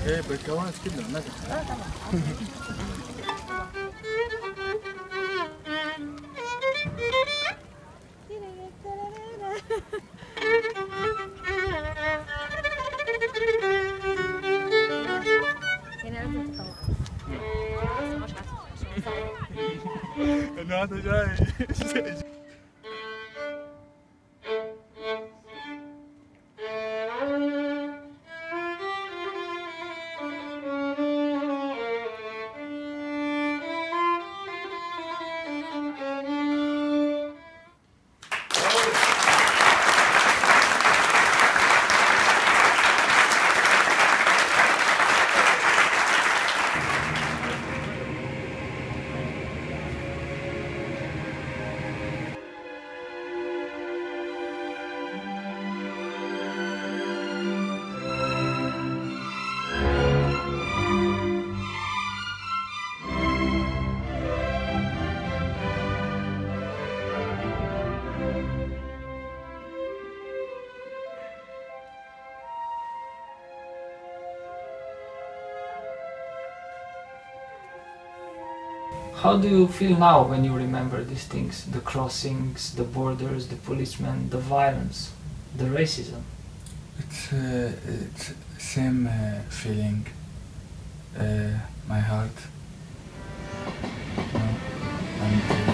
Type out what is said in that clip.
ايه بالكوارث كلها نجح. هنا لازم تطلع. مش عارفه. انه هذا جاي. How do you feel now when you remember these things? The crossings, the borders, the policemen, the violence, the racism? It's same feeling. My heart, you know, and